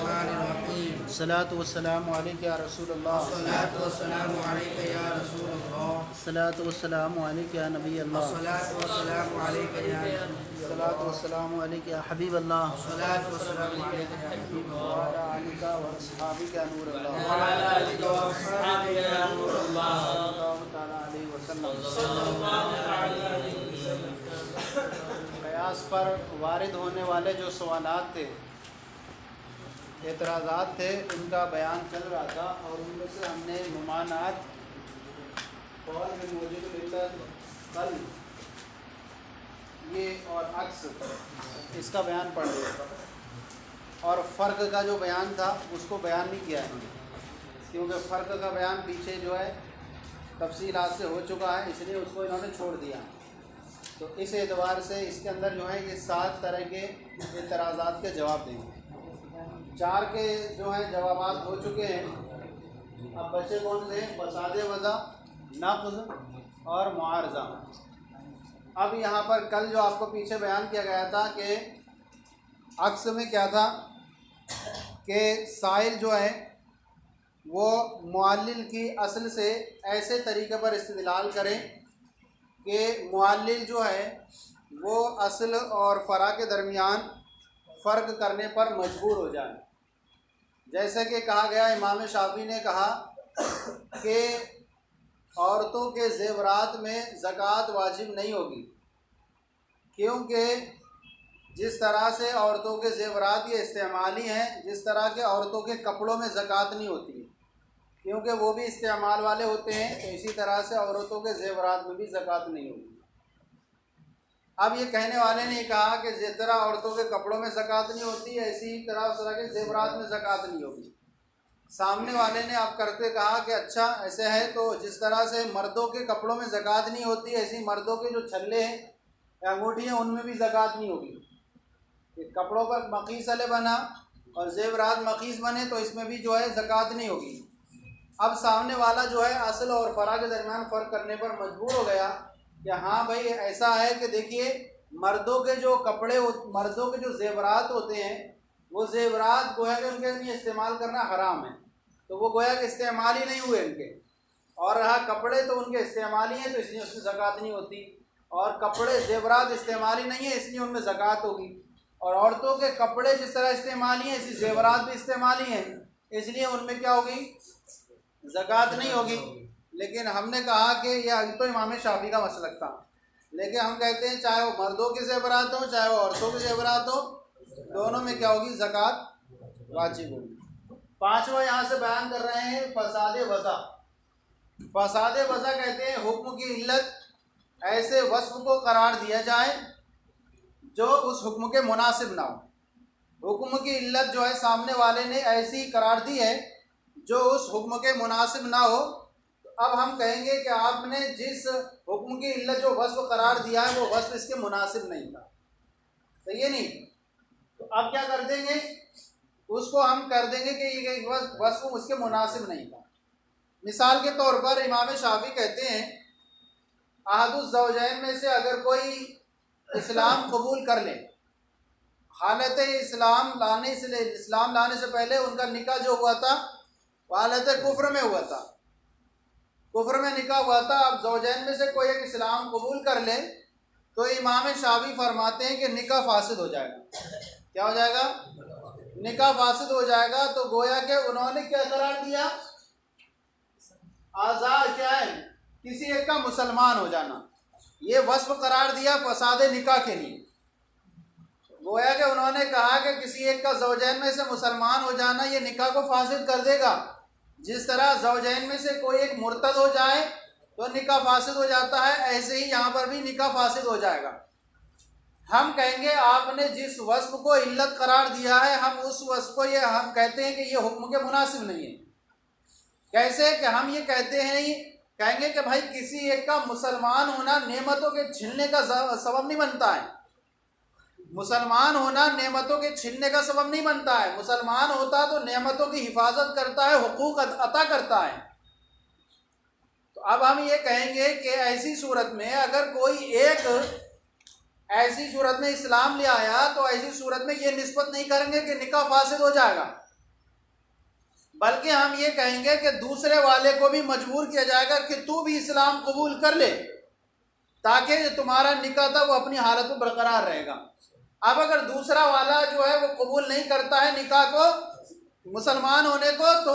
الرحمن الرحیم الصلاۃ والسلام علیک یا رسول اللہ الصلاۃ والسلام علیک یا رسول اللہ الصلاۃ والسلام علیک یا نبی اللہ الصلاۃ والسلام علیک یا الصلاۃ والسلام علیک یا حبیب اللہ الصلاۃ والسلام علیک یا حبیب اللہ وعلی آلک و اصحابک یا نور اللہ وعلی آلک و اصحابک یا نور اللہ اللہ تعالیٰ علیہ وسلم۔ صلی اللہ علیہ وسلم۔ قیاس پر وارد ہونے والے جو سوالات تھے، اعتراضات تھے، ان کا بیان چل رہا تھا، اور ان میں سے ہم نے ممانعات، قول میں موجود علت، قل، یہ اور عکس، اس کا بیان پڑھ رہے تھا، اور فرق کا جو بیان تھا اس کو بیان نہیں کیا ہے، کیونکہ فرق کا بیان پیچھے جو ہے تفصیلات سے ہو چکا ہے، اس لیے اس کو انہوں نے چھوڑ دیا۔ تو اس اعتبار سے اس کے اندر جو ہے یہ 7 طرح کے اعتراضات کے جواب دیں گے۔ 4 کے جو ہیں جوابات ہو چکے ہیں، اب بچے کون سے؟ فساد وضع، نقض اور معارضہ۔ اب یہاں پر کل جو آپ کو پیچھے بیان کیا گیا تھا کہ عکس میں کیا تھا کہ سائل جو ہے وہ معلل کی اصل سے ایسے طریقے پر استدلال کریں کہ معلل جو ہے وہ اصل اور فرع کے درمیان فرق کرنے پر مجبور ہو جائے۔ جیسے کہ کہا گیا، امام شافعی نے کہا کہ عورتوں کے زیورات میں زکوٰۃ واجب نہیں ہوگی، کیونکہ جس طرح سے عورتوں کے زیورات یہ استعمالی ہیں، جس طرح کے عورتوں کے کپڑوں میں زکوٰۃ نہیں ہوتی ہے، کیونکہ وہ بھی استعمال والے ہوتے ہیں، تو اسی طرح سے عورتوں کے زیورات میں بھی زکوٰۃ نہیں ہوگی۔ اب یہ کہنے والے نے کہا کہ جس طرح عورتوں کے کپڑوں میں زکوٰۃ نہیں ہوتی ہے، اسی طرح اس طرح کے زیورات میں زکوٰۃ نہیں ہوگی۔ سامنے والے نے اب کرتے کہا کہ اچھا ایسے ہے تو جس طرح سے مردوں کے کپڑوں میں زکوٰۃ نہیں ہوتی، ایسی مردوں کے جو چھلے ہیں یا انگوٹھی ہیں ان میں بھی زکوٰۃ نہیں ہوگی۔ کہ کپڑوں پر مقیس علیہ بنا اور زیورات مقیس بنے تو اس میں بھی جو ہے زکوٰۃ نہیں ہوگی۔ اب سامنے والا جو ہے اصل اور فرع کے درمیان فرق کرنے پر مجبور ہو گیا کہ ہاں بھائی ایسا ہے کہ دیکھیے مردوں کے جو کپڑے، مردوں کے جو زیورات ہوتے ہیں، وہ زیورات گویا کہ ان کے لیے استعمال کرنا حرام ہے، تو وہ گویا کہ استعمال ہی نہیں ہوئے ان کے، اور رہا کپڑے تو ان کے استعمال ہی ہیں، تو اس لیے اس میں زکوٰۃ نہیں ہوتی، اور کپڑے زیورات استعمال ہی نہیں ہیں، اس لیے ان میں زکوٰۃ ہوگی۔ اور عورتوں کے کپڑے جس طرح استعمال ہی ہیں، اسی زیورات بھی استعمال ہی ہیں، اس لیے ان میں کیا ہوگی؟ زکوٰۃ نہیں ہوگی۔ لیکن ہم نے کہا کہ یہ تو امام شافعی کا مسلک تھا، لیکن ہم کہتے ہیں چاہے وہ مردوں کے زیورات ہوں چاہے وہ عورتوں کے زیورات ہوں، دونوں میں کیا ہوگی؟ زکوٰۃ واجب ہوگی۔ 5واں یہاں سے بیان کر رہے ہیں فساد وضع۔ فساد وضع کہتے ہیں حکم کی علت ایسے وصف کو قرار دیا جائے جو اس حکم کے مناسب نہ ہو۔ حکم کی علت جو ہے سامنے والے نے ایسی قرار دی ہے جو اس حکم کے مناسب نہ ہو، تو اب ہم کہیں گے کہ آپ نے جس حکم کی علت جو وصف قرار دیا ہے وہ وصف اس کے مناسب نہیں تھا، صحیح ہے نہیں؟ تو اب کیا کر دیں گے؟ اس کو ہم کر دیں گے کہ یہ وصف اس کے مناسب نہیں تھا۔ مثال کے طور پر امام شافعی کہتے ہیں احد الزوجین میں سے اگر کوئی اسلام قبول کر لے، حالت اسلام لانے سے پہلے ان کا نکاح جو ہوا تھا وہ حالت کفر میں ہوا تھا، کفر میں نکاح ہوا تھا، اب زوجین میں سے کوئی ایک اسلام قبول کر لے تو امام شافعی فرماتے ہیں کہ نکاح فاسد ہو جائے گا۔ کیا ہو جائے گا؟ نکاح فاسد ہو جائے گا۔ تو گویا کہ انہوں نے کیا قرار دیا؟ آزاد کیا ہے؟ کسی ایک کا مسلمان ہو جانا، یہ وصف قرار دیا فساد نکاح کے لیے۔ گویا کہ انہوں نے کہا کہ کسی ایک کا زوجین میں سے مسلمان ہو جانا یہ نکاح کو فاسد کر دے گا، جس طرح زوجین میں سے کوئی ایک مرتد ہو جائے تو نکاح فاسد ہو جاتا ہے، ایسے ہی یہاں پر بھی نکاح فاسد ہو جائے گا۔ ہم کہیں گے آپ نے جس وصف کو علت قرار دیا ہے، ہم اس وصف کو ہم کہتے ہیں کہ یہ حکم کے مناسب نہیں ہے۔ کیسے کہ ہم یہ کہتے ہیں، کہیں گے کہ بھائی کسی ایک کا مسلمان ہونا نعمتوں کے چھننے کا سبب نہیں بنتا ہے، مسلمان ہونا نعمتوں کے چھننے کا سبب نہیں بنتا ہے۔ مسلمان ہوتا تو نعمتوں کی حفاظت کرتا ہے، حقوق عطا کرتا ہے۔ تو اب ہم یہ کہیں گے کہ ایسی صورت میں اگر کوئی ایک ایسی صورت میں اسلام لے آیا تو ایسی صورت میں یہ نسبت نہیں کریں گے کہ نکاح فاسد ہو جائے گا، بلکہ ہم یہ کہیں گے کہ دوسرے والے کو بھی مجبور کیا جائے گا کہ تو بھی اسلام قبول کر لے، تاکہ جو تمہارا نکاح تھا وہ اپنی حالت میں برقرار رہے گا۔ اب اگر دوسرا والا جو ہے وہ قبول نہیں کرتا ہے نکاح کو، مسلمان ہونے کو، تو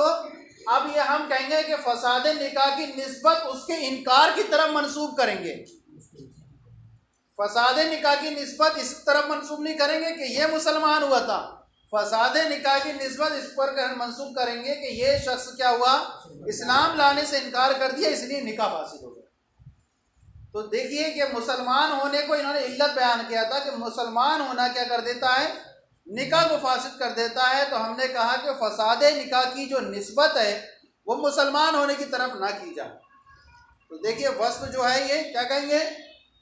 اب یہ ہم کہیں گے کہ فساد نکاح کی نسبت اس کے انکار کی طرف منسوب کریں گے۔ فساد نکاح کی نسبت اس طرف منسوب نہیں کریں گے کہ یہ مسلمان ہوا تھا، فساد نکاح کی نسبت اس پر منسوب کریں گے کہ یہ شخص کیا ہوا، اسلام لانے سے انکار کر دیا، اس لیے نکاح فاسد ہو گیا۔ تو دیکھیے کہ مسلمان ہونے کو انہوں نے علت بیان کیا تھا کہ مسلمان ہونا کیا کر دیتا ہے، نکاح کو فاسد کر دیتا ہے۔ تو ہم نے کہا کہ فساد نکاح کی جو نسبت ہے وہ مسلمان ہونے کی طرف نہ کی جائے۔ تو دیکھیے وصف جو ہے یہ کیا کہیں گے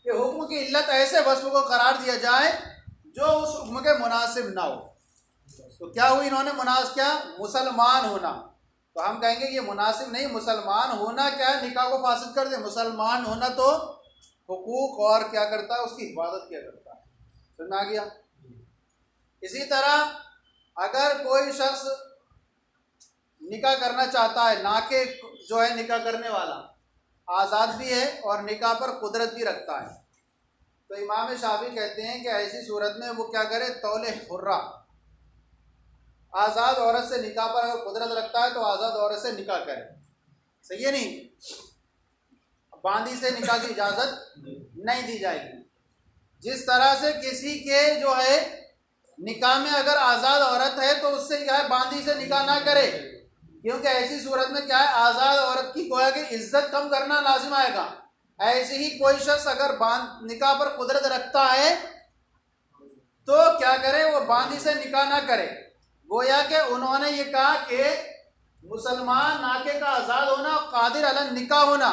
کہ حکم کی علت ایسے وصف کو قرار دیا جائے جو اس حکم کے مناسب نہ ہو۔ تو کیا ہوئی انہوں نے مناسب کیا، مسلمان ہونا، تو ہم کہیں گے یہ مناسب نہیں، مسلمان ہونا کیا ہے، نکاح کو فاسد کر دے۔ مسلمان ہونا تو حقوق اور کیا کرتا ہے، اس کی حفاظت کیا کرتا ہے۔ سمجھ میں آ گیا؟ اسی طرح اگر کوئی شخص نکاح کرنا چاہتا ہے، ناکے جو ہے نکاح کرنے والا آزاد بھی ہے اور نکاح پر قدرت بھی رکھتا ہے، تو امام شافعی کہتے ہیں کہ ایسی صورت میں وہ کیا کرے، طول حرہ، آزاد عورت سے نکاح پر اگر قدرت رکھتا ہے تو آزاد عورت سے نکاح کرے۔ صحیح ہے نہیں؟ باندی سے نکاح کی اجازت نہیں دی جائے گی۔ جس طرح سے کسی کے جو ہے نکاح میں اگر آزاد عورت ہے تو اس سے کیا ہے، باندی سے نکاح نہ کرے، کیونکہ ایسی صورت میں کیا ہے، آزاد عورت کی گویا کہ عزت کم کرنا لازم آئے گا۔ ایسے ہی کوئی شخص اگر نکاح پر قدرت رکھتا ہے تو کیا کرے، وہ باندی سے نکاح نہ کرے۔ گویا کہ انہوں نے یہ کہا کہ مسلمان ناکے کا آزاد ہونا، قادر علی نکاح ہونا،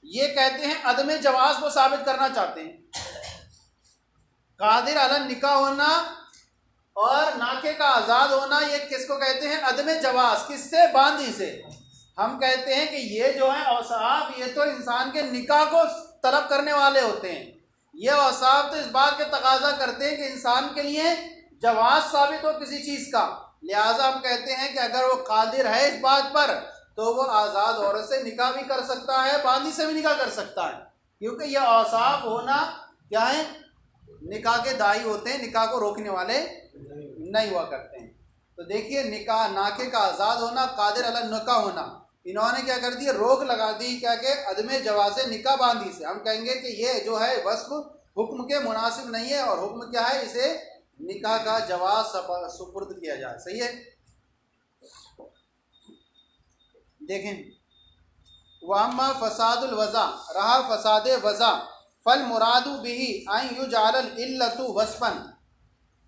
یہ کہتے ہیں عدم جواز کو ثابت کرنا چاہتے ہیں۔ قادر علی نکاح ہونا اور ناکے کا آزاد ہونا، یہ کس کو کہتے ہیں، عدم جواز۔ کس سے، باندی سے۔ ہم کہتے ہیں کہ یہ جو ہے اوصاف، یہ تو انسان کے نکاح کو طلب کرنے والے ہوتے ہیں، یہ اوصاف تو اس بات کے تقاضا کرتے ہیں کہ انسان کے لیے جواز ثابت ہو کسی چیز کا۔ لہٰذا ہم کہتے ہیں کہ اگر وہ قادر ہے اس بات پر تو وہ آزاد عورت سے نکاح بھی کر سکتا ہے، باندی سے بھی نکاح کر سکتا ہے، کیونکہ یہ اوصاف ہونا کیا ہے، نکاح کے داعی ہوتے ہیں، نکاح کو روکنے والے نہیں ہوا کرتے ہیں۔ تو دیکھیے نکاح، ناکے کا آزاد ہونا، قادر علی نکاح ہونا، انہوں نے کیا کر دی، روک لگا دی کیا کہ عدم جواز نکاح باندی سے۔ ہم کہیں گے کہ یہ جو ہے وصف حکم کے مناسب نہیں ہے، اور حکم کیا ہے، اسے نکاح کا جواز سپرد کیا جائے۔ صحیح ہے؟ دیکھیں، وَأَمَّا فَسَادُ الْوَضَعِ، رہا فساد وضع، فَالْمُرَادُ بِهِ أَنْ يُجْعَلَ الْعِلَّةُ وَصْفًا،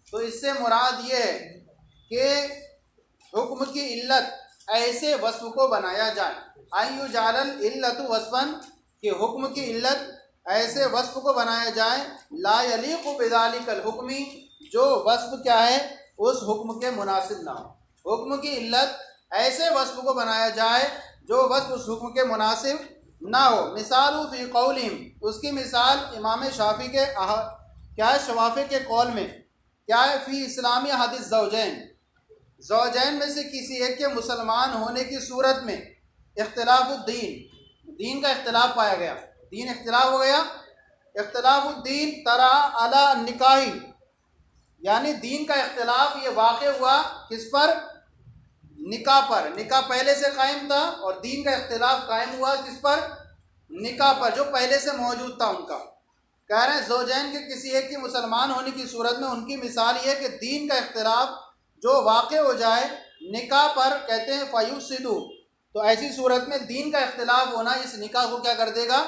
تو اس سے مراد یہ ہے کہ حکم کی علت ایسے وصف کو بنایا جائے، أَنْ يُجْعَلَ الْعِلَّةُ وَصْفًا، کہ حکم کی علت ایسے وصف کو بنایا جائے، لا يلیق بذلک الحکم، جو وصف کیا ہے، اس حکم کے مناسب نہ ہو۔ حکم کی علت ایسے وصف کو بنایا جائے جو وصف اس حکم کے مناسب نہ ہو۔ مثال فی قولہم، اس کی مثال امام شافعی کے کیا ہے، شوافع کے قول میں کیا ہے، فی اسلامی احد الزوجین، زوجین میں سے کسی ایک کے مسلمان ہونے کی صورت میں اختلاف الدین، دین کا اختلاف پایا گیا، دین اختلاف ہو گیا، اختلاف الدین ترا علی النکاح، یعنی دین کا اختلاف یہ واقع ہوا کس پر، نکاح پر۔ نکاح پہلے سے قائم تھا اور دین کا اختلاف قائم ہوا کس پر، نکاح پر، جو پہلے سے موجود تھا ان کا۔ کہہ رہے ہیں زوجین کے کسی ایک کی مسلمان ہونے کی صورت میں ان کی مثال یہ کہ دین کا اختلاف جو واقع ہو جائے نکاح پر، کہتے ہیں فیفسدو، تو ایسی صورت میں دین کا اختلاف ہونا اس نکاح کو کیا کر دے گا،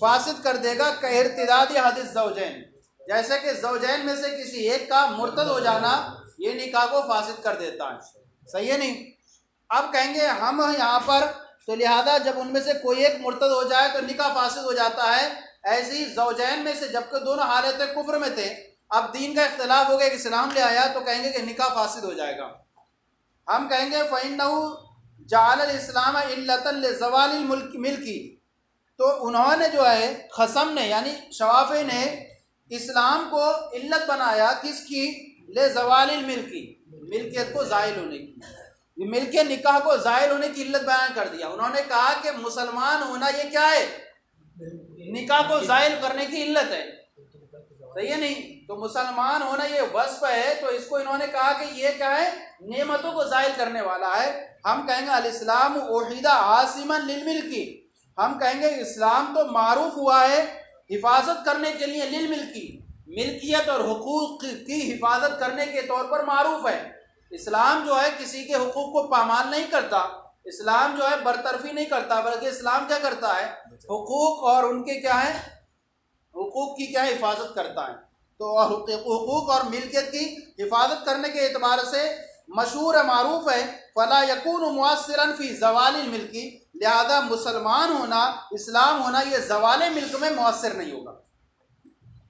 فاسد کر دے گا۔ کارتداد احد الزوجین، جیسے کہ زوجین میں سے کسی ایک کا مرتد ہو جانا یہ نکاح کو فاسد کر دیتا ہے۔ صحیح ہے نہیں؟ اب کہیں گے ہم یہاں پر تو لہذا جب ان میں سے کوئی ایک مرتد ہو جائے تو نکاح فاسد ہو جاتا ہے، ایسے ہی زوجین میں سے جبکہ دونوں حالت کفر میں تھے، اب دین کا اختلاف ہو گیا کہ اسلام لے آیا، تو کہیں گے کہ نکاح فاسد ہو جائے گا۔ ہم کہیں گے فَإِنَّهُ جَعَلَ الْإِسْلَامَ عِلَّةً لِزَوَالِ الْمِلْكِ، تو انہوں نے جو ہے خصم نے یعنی شوافع نے اسلام کو علت بنایا کس کی، لِزَوَالِ الْمِلْكِ، ملکیت کو زائل ہونے کی۔ یہ مل کے نکاح کو زائل ہونے کی علت بیان کر دیا. انہوں نے کہا کہ مسلمان ہونا یہ کیا ہے؟ نکاح کو زائل کرنے کی علت ہے. صحیح ہے نہیں؟ تو مسلمان ہونا یہ وصف ہے، تو اس کو انہوں نے کہا کہ یہ کیا ہے؟ نعمتوں کو زائل کرنے والا ہے. ہم کہیں گے الاسلام اوحد عاصما للملکی، ہم کہیں گے اسلام تو معروف ہوا ہے حفاظت کرنے کے لیے للملکی، ملکیت اور حقوق کی حفاظت کرنے کے طور پر معروف ہے. اسلام جو ہے کسی کے حقوق کو پامال نہیں کرتا، اسلام جو ہے برطرفی نہیں کرتا، بلکہ اسلام کیا کرتا ہے؟ حقوق اور ان کے کیا ہے؟ حقوق کی کیا حفاظت کرتا ہے. تو حقوق اور ملکیت کی حفاظت کرنے کے اعتبار سے مشہور معروف ہے. فلا یکون مؤثرا فی زوال الملکی، لہذا مسلمان ہونا، اسلام ہونا یہ زوال ملک میں مؤثر نہیں ہوگا.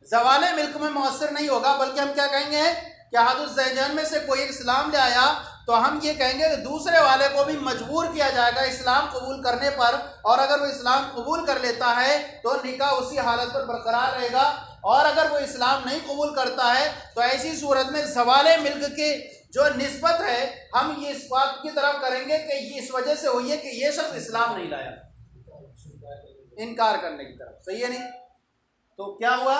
زوال ملک میں مؤثر نہیں ہوگا، بلکہ ہم کیا کہیں گے کہ احد الزوجین میں سے کوئی اسلام لے آیا تو ہم یہ کہیں گے کہ دوسرے والے کو بھی مجبور کیا جائے گا اسلام قبول کرنے پر، اور اگر وہ اسلام قبول کر لیتا ہے تو نکاح اسی حالت پر برقرار رہے گا، اور اگر وہ اسلام نہیں قبول کرتا ہے تو ایسی صورت میں زوال ملک کی جو نسبت ہے ہم یہ اس بات کی طرف کریں گے کہ یہ اس وجہ سے ہوئی ہے کہ یہ شخص اسلام نہیں لایا، انکار کرنے کی طرف. صحیح ہے نہیں؟ تو کیا ہوا؟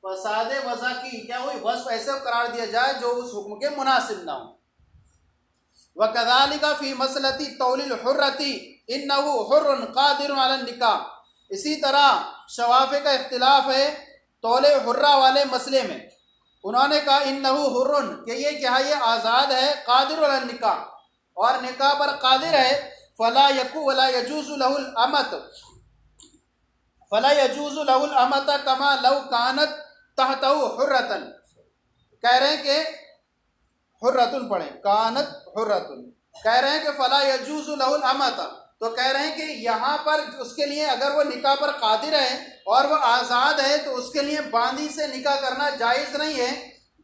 فساد وضع کی کیا ہوئی؟ وصف ایسے قرار دیا جائے جو اس حکم کے مناسب نہ ہو. وَكَذَلِكَ فِي مَسْأَلَةِ طَوْلِ الْحُرَّةِ إِنَّهُ حُرٌّ قَادِرٌ عَلَى النِّكَاحِ. اسی طرح شوافع کا اختلاف ہے طول حرہ والے مسئلے میں. انہوں نے کہا انہو حرٌ کہ یہ کیا ہے؟ یہ آزاد ہے، قادر علی النکاح اور نکاح پر قادر ہے. فلا یکو ولا یجوز له الامت، فلا یجوز له الامت کما لو کانت تحتہ حرۃ. کہہ رہے ہیں کہ حرۃ پڑھیں، کانت حرۃ، کہہ رہے ہیں کہ فلا یجوز له الامت، تو کہہ رہے ہیں کہ یہاں پر اس کے لیے اگر وہ نکاح پر قادر ہے اور وہ آزاد ہے تو اس کے لیے باندی سے نکاح کرنا جائز نہیں ہے.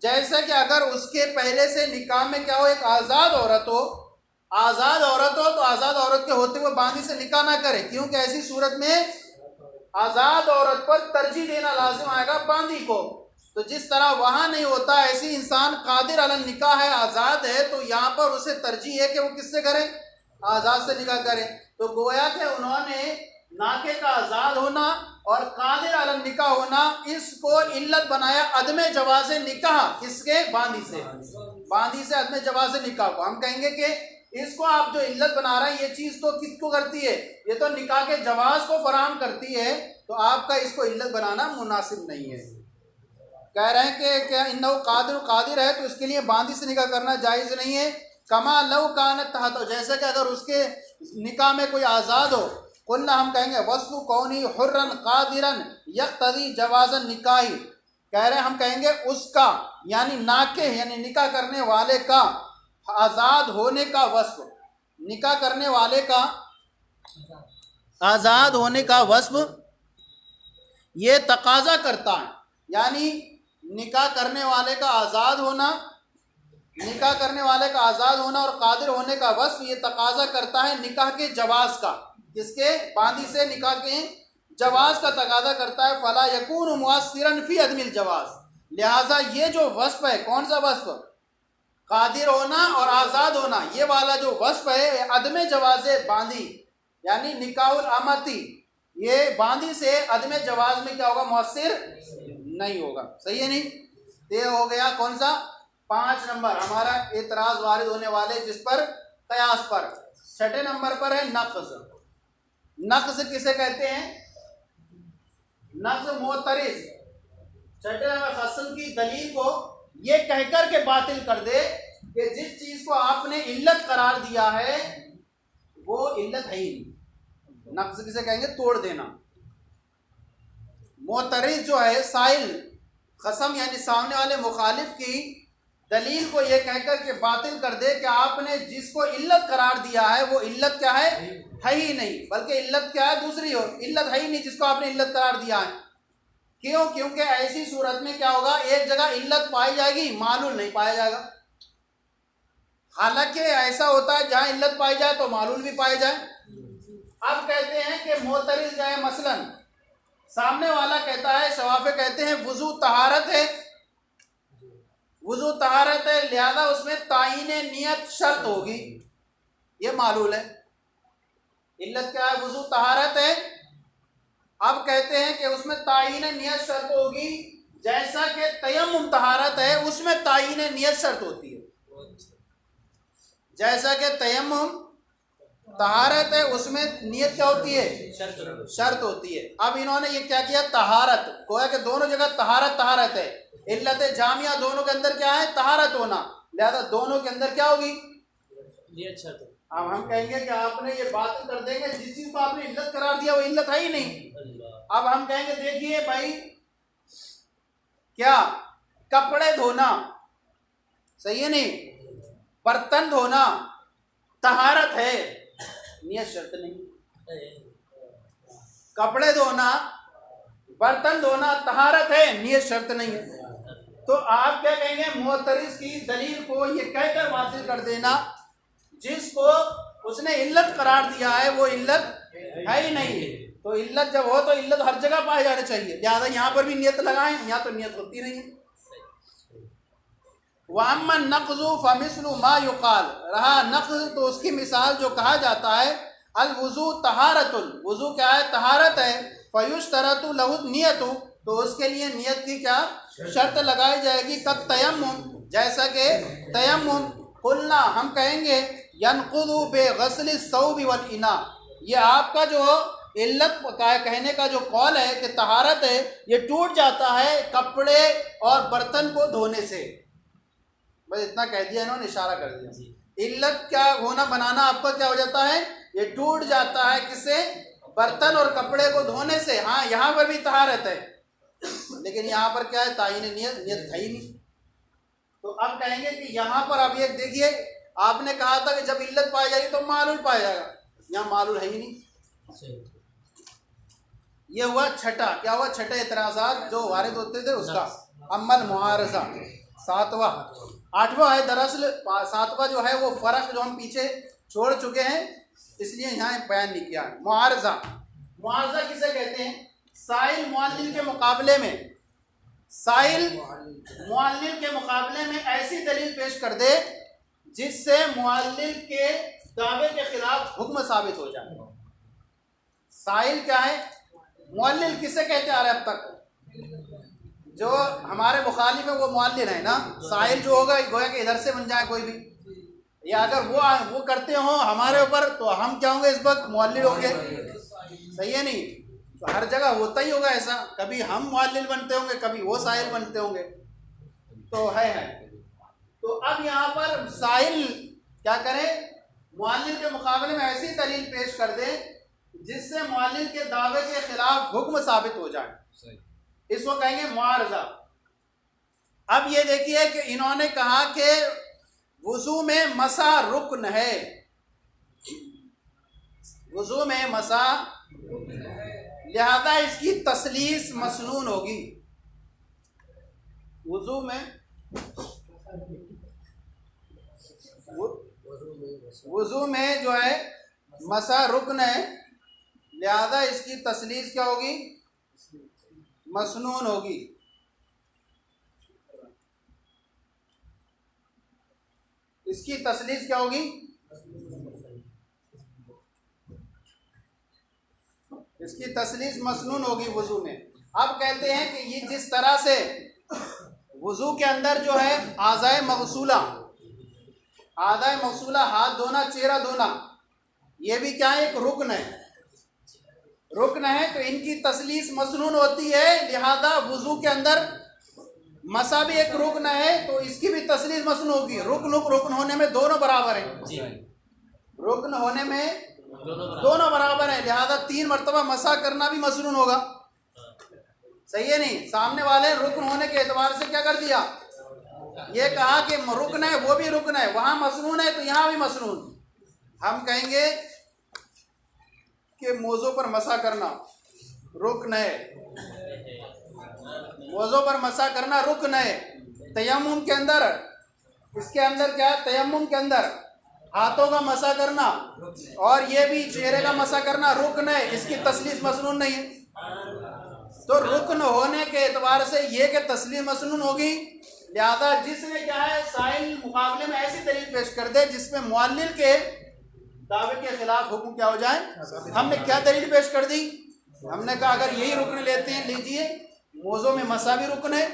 جیسا کہ اگر اس کے پہلے سے نکاح میں کیا ہو، ایک آزاد عورت ہو، آزاد عورت ہو تو آزاد عورت کے ہوتے ہوئے باندی سے نکاح نہ کرے، کیونکہ ایسی صورت میں آزاد عورت پر ترجیح دینا لازم آئے گا باندی کو. تو جس طرح وہاں نہیں ہوتا، ایسی انسان قادر علی النکاح ہے، آزاد ہے، تو یہاں پر اسے ترجیح ہے کہ وہ کس سے کرے؟ آزاد سے نکاح کرے. تو گویا کہ انہوں نے ناکے کا آزاد ہونا اور قادر علی النکاح ہونا اس کو علت بنایا عدم جواز نکاح. کس کے؟ باندی سے. باندی سے عدم جواز نکاح کو ہم کہیں گے کہ اس کو آپ جو علت بنا رہے ہیں یہ چیز تو کس کو کرتی ہے؟ یہ تو نکاح کے جواز کو فراہم کرتی ہے، تو آپ کا اس کو علت بنانا مناسب نہیں ہے. کہہ رہے ہیں کہ کیا انہو قادر ہے تو اس کے لیے باندی سے نکاح کرنا جائز نہیں ہے. کما لو کانت تحت، جیسا کہ اگر اس کے نکاح میں کوئی آزاد ہو. قلنا ہم کہیں گے وصف کونی حرن قادرن یقتضی جواز النکاح. کہہ رہے ہیں ہم کہیں گے اس کا یعنی ناکے یعنی نکاح کرنے والے کا آزاد ہونے کا وصف، نکاح کرنے والے کا آزاد ہونے کا وصف یہ تقاضا کرتا ہے، یعنی نکاح کرنے والے کا آزاد ہونا، نکاح کرنے والے کا آزاد ہونا اور قادر ہونے کا وصف یہ تقاضا کرتا ہے نکاح کے جواز کا. کس کے؟ باندی سے نکاح کے جواز کا تقاضا کرتا ہے. فلا یکون مؤثرا فی عدم الجواز، لہٰذا یہ جو وصف ہے، کون سا وصف؟ قادر ہونا اور آزاد ہونا، یہ والا جو وصف ہے عدم جواز باندی یعنی نکاح الامتی، یہ باندی سے عدم جواز میں کیا ہوگا؟ مؤثر نہیں ہوگا. صحیح ہے نہیں؟ یہ ہو گیا کون سا؟ 5 نمبر ہمارا اعتراض وارد ہونے والے جس پر؟ قیاس پر. 6 نمبر پر ہے نقض. نقض کسے کہتے ہیں؟ نقض معترض 6 نمبر فصل کی دلیل کو یہ کہہ کر کے باطل کر دے کہ جس چیز کو آپ نے علت قرار دیا ہے وہ علت ہے ہی نہیں. نقض کسے کہیں گے؟ توڑ دینا. معترض جو ہے سائل خصم یعنی سامنے والے مخالف کی دلیل کو یہ کہہ کر کے باطل کر دے کہ آپ نے جس کو علت قرار دیا ہے وہ علت کیا ہے؟ ہے ہی نہیں، بلکہ علت کیا ہے؟ دوسری ہو. علت ہے ہی نہیں جس کو آپ نے علت قرار دیا ہے. کیوں؟ کیونکہ ایسی صورت میں کیا ہوگا؟ ایک جگہ علت پائی جائے گی، معلول نہیں پایا جائے گا. حالانکہ ایسا ہوتا ہے جہاں علت پائی جائے تو معلول بھی پائے جائے. اب کہتے ہیں کہ معترض جو ہے مثلاً سامنے والا کہتا ہے، شوافع کہتے ہیں وضو طہارت ہے، وضو طہارت ہے، لہذا اس میں تعین نیت شرط ہوگی. یہ معلول ہے. علت کیا ہے؟ وضو طہارت ہے. اب کہتے ہیں کہ اس میں تعین نیت شرط ہوگی، جیسا کہ تیمم طہارت ہے اس میں تعین نیت شرط ہوتی ہے. جیسا کہ تیمم طہارت ہے اس میں نیت کیا ہوتی ہے؟ شرط ہوتی ہے. اب انہوں نے یہ کیا کیا؟ طہارت. گویا کہ دونوں جگہ طہارت ہے. علت جامعہ دونوں کے اندر کیا ہے؟ طہارت ہونا. لہذا دونوں کے اندر کیا ہوگی؟ نیت شرط. اب ہم کہیں گے کہ آپ نے یہ بات کر دیں گے جس چیز کو آپ نے علت قرار دیا وہ علت ہے ہی نہیں. اب ہم کہیں گے دیکھیے بھائی کیا کپڑے دھونا صحیح ہے نہیں، برتن دھونا طہارت ہے، نیت شرط نہیں. کپڑے دھونا برتن دھونا طہارت ہے، نیت شرط نہیں ہے. تو آپ کیا کہیں گے؟ معترض کی دلیل کو یہ کہہ کر واضح کر دینا جس کو اس نے علت قرار دیا ہے وہ علت ہے ہی نہیں. تو علت جب ہو تو علت ہر جگہ پائے جانے چاہیے. لہٰذا یہاں پر بھی نیت لگائیں، یہاں تو نیت ہوتی نہیں ہے. وَأَمَّا النَّقْضُ فَمِثْلُ مَا يُقَالُ، رہا نقض تو اس کی مثال جو کہا جاتا ہے الوضو طہارت، وضو کیا ہے؟ طہارت ہے. فَيُشْتَرَطُ لَهُ النِّيَّةُ، تو اس کے لیے نیت کی کیا شرط لگائی جائے گی. کالتیمم، جیسا کہ تیمم. قلنا، ہم کہیں گے ينقض بغسل الثوب والإناء، یہ آپ کا جو علت کہنے کا جو قول ہے کہ طہارت ہے یہ ٹوٹ جاتا ہے کپڑے اور برتن کو دھونے سے. بس اتنا کہہ دیا انہوں نے، اشارہ کر دیا. علت کیا ہونا بنانا آپ کا کیا ہو جاتا ہے؟ یہ ٹوٹ جاتا ہے کس سے؟ برتن اور کپڑے کو دھونے سے. ہاں یہاں پر بھی طہارت ہے لیکن یہاں پر کیا ہے؟ تعین نیت ہے ہی نہیں. تو اب کہیں گے کہ یہاں پر اب یہ دیکھیے آپ نے کہا تھا کہ جب علت پائی جائے گی تو معلول پایا جائے گا، یہاں معلول ہے ہی نہیں. یہ ہوا چھٹا. کیا ہوا؟ چھٹے اعتراضات جو وارد ہوتے تھے اس کا. عمل معارضہ ساتواں. آٹھواں ہے دراصل ساتواں جو ہے وہ فرق جو ہم پیچھے چھوڑ چکے ہیں اس لیے یہاں بیان نہیں کیا. معارضہ، معارضہ کسے کہتے ہیں؟ سائل معلل کے مقابلے میں، سائل معلل کے مقابلے میں ایسی دلیل پیش کر دے جس سے معلل کے دعوے کے خلاف حکم ثابت ہو جائے. سائل کیا ہے؟ معلل کسے کہتے آ رہے اب تک؟ جو ہمارے مخالف ہے وہ معلل ہے نا. سائل جو ہوگا گویا کہ ادھر سے بن جائے کوئی بھی، یا اگر وہ کرتے ہوں ہمارے اوپر تو ہم کیا ہوں گے؟ اس وقت معلل ہوں گے. صحیح ہے نہیں؟ تو ہر جگہ ہوتا ہی ہوگا ایسا، کبھی ہم معلل بنتے ہوں گے کبھی وہ سائل بنتے ہوں گے. تو ہے. تو اب یہاں پر سائل کیا کرے؟ معلل کے مقابلے میں ایسی دلیل پیش کر دے جس سے معلل کے دعوے کے خلاف حکم ثابت ہو جائے. اس کو کہیں گے معارضہ. اب یہ دیکھیے کہ انہوں نے کہا کہ وضو میں مسح رکن ہے، وضو میں مسح، لہذا اس کی تثلیث مسنون ہوگی. وضو میں جو ہے مسح رکن ہے، لہذا اس کی تثلیث کیا ہوگی؟ مسنون ہوگی. اس کی تثلیث کیا ہوگی؟ اس کی تثلیث مسنون ہوگی وضو میں. اب کہتے ہیں کہ یہ جس طرح سے وضو کے اندر جو ہے اعضائے مغسولہ ہاتھ دھونا، چہرہ دھونا، یہ بھی کیا ہے؟ ایک رکن ہے. رکن ہے تو ان کی تثلیث مسنون ہوتی ہے، لہذا وضو کے اندر مسا بھی ایک رکن ہے تو اس کی بھی تثلیث مسنون ہوگی. رکن ہونے میں دونوں برابر ہیں، رکن ہونے میں دونوں برابر ہیں، لہذا 3 مرتبہ مسا کرنا بھی مسنون ہوگا. صحیح ہے نہیں؟ سامنے والے رکن ہونے کے اعتبار سے کیا کر دیا؟ یہ کہا کہ رکن ہے وہ بھی رکن ہے، وہاں مسنون ہے تو یہاں بھی مسنون. ہم کہیں گے کہ موضوع پر مسح کرنا رکن ہے، موضوع پر مسح کرنا رکن ہے. تیمم کے اندر، اس کے اندر کیا ہے؟ تیمم کے اندر ہاتھوں کا مسح کرنا اور یہ بھی چہرے کا مسح کرنا رکن ہے، اس کی تثلیث مسنون نہیں ہے. تو رکن ہونے کے اعتبار سے یہ کہ تثلیث مسنون ہوگی، لہذا جس میں کیا ہے سائل مقابلے میں ایسی دلیل پیش کر دے جس میں معلل کے دعوے کے خلاف حکم کیا ہو جائے. ہم نے کیا دلیل پیش کر دی؟ ہم نے کہا اگر یہی رکن لیتے ہیں لیجئے، موضوع میں مسا بھی رکن ہے،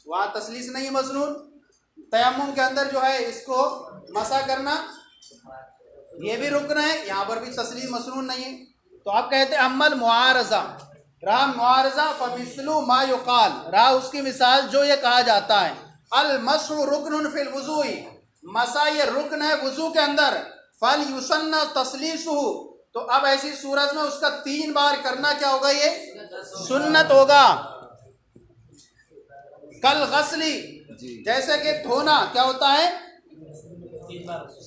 وہاں تسلیس نہیں مسنون. تیمم کے اندر جو ہے اس کو مسا کرنا یہ بھی رکن ہے، یہاں پر بھی تسلیس مسنون نہیں ہے. تو آپ کہتے ہیں عمل معارضہ، رہا معارضہ فمثل ما یقال، رہا اس کی مثال جو یہ کہا جاتا ہے المسح رکن فی الوضوء، مسا یہ رکن ہے وضو کے اندر، فلیسن تسلیسہ، تو اب ایسی صورت میں اس کا 3 بار کرنا کیا ہوگا؟ یہ سنت ہوگا. کل غسلی، جیسے کہ دھونا کیا ہوتا ہے؟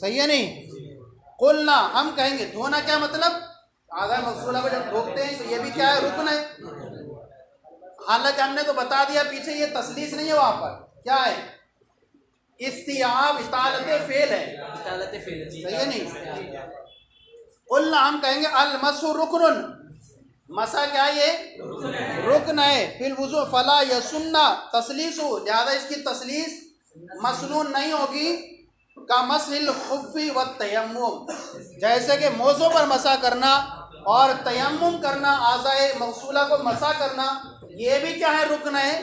صحیح ہے نہیں؟ قلنا، ہم کہیں گے دھونا کیا مطلب؟ آدھا مغسولہ کو جب دھوتے ہیں تو یہ بھی کیا ہے؟ رکن ہے. حالانکہ ہم نے تو بتا دیا پیچھے یہ تسلیس نہیں ہے، وہاں پر کیا ہے؟ استیعاب، اطالت فعل ہے. صحیح ہے نہیں؟ قلنا، ہم کہیں گے المسح رکن، مسا کیا یہ رکن ہے. فی الوضوء فلا یسن تسلیس، لہذا اس کی تسلیس مسنون نہیں ہوگی. کا مسح الخف والتیمم، جیسے کہ موضوع پر مسا کرنا اور تیمم کرنا، اعضائے موصولہ کو مسا کرنا، یہ بھی کیا ہے؟ رکن ہے.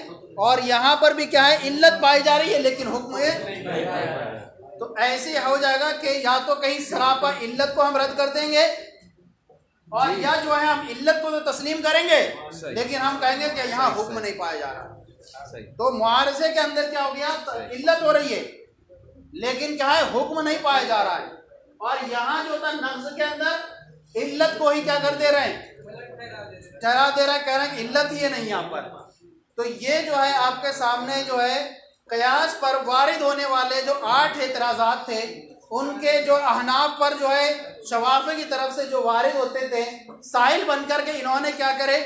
اور یہاں پر بھی کیا ہے؟ علت پائی جا رہی ہے لیکن حکم ہے. تو ایسے ہو جائے گا کہ یا تو کہیں سراپا علت کو ہم رد کر دیں گے، اور یا جو ہے ہم علت کو تو تسلیم کریں گے لیکن ہم کہیں گے کہ یہاں حکم نہیں پایا جا رہا. تو معارضے کے اندر کیا ہو گیا؟ علت ہو رہی ہے لیکن کیا ہے؟ حکم نہیں پایا جا رہا ہے. اور یہاں جو تھا نقض کے اندر علت کو ہی کیا کر دے رہے ہیں؟ ٹھہرا دے رہے ہیں، کہہ رہے ہیں کہ علت ہی ہے نہیں یہاں پر. تو یہ جو ہے آپ کے سامنے جو ہے قیاس پر وارد ہونے والے جو 8 اعتراضات تھے، ان کے جو احناف پر جو ہے شوافی کی طرف سے جو وارد ہوتے تھے، سائل بن کر کے انہوں نے کیا کرے؟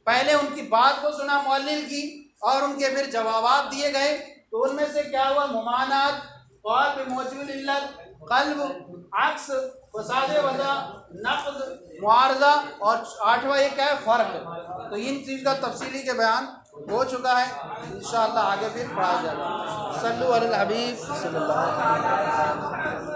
پہلے ان کی بات کو سنا معلل کی اور ان کے پھر جوابات دیے گئے. تو ان میں سے کیا ہوا؟ ممانعت، قول بموجب العلت، قلب، عکس، فساد وضع، نقض، معارضہ، اور 8واں یہ کیا ہے؟ فرق. تو ان چیز کا تفصیلی کے بیان ہو چکا ہے، انشاءاللہ آگے پھر پڑھا جائے گا. صلو علی الحبیب صلی اللہ علیہ وسلم.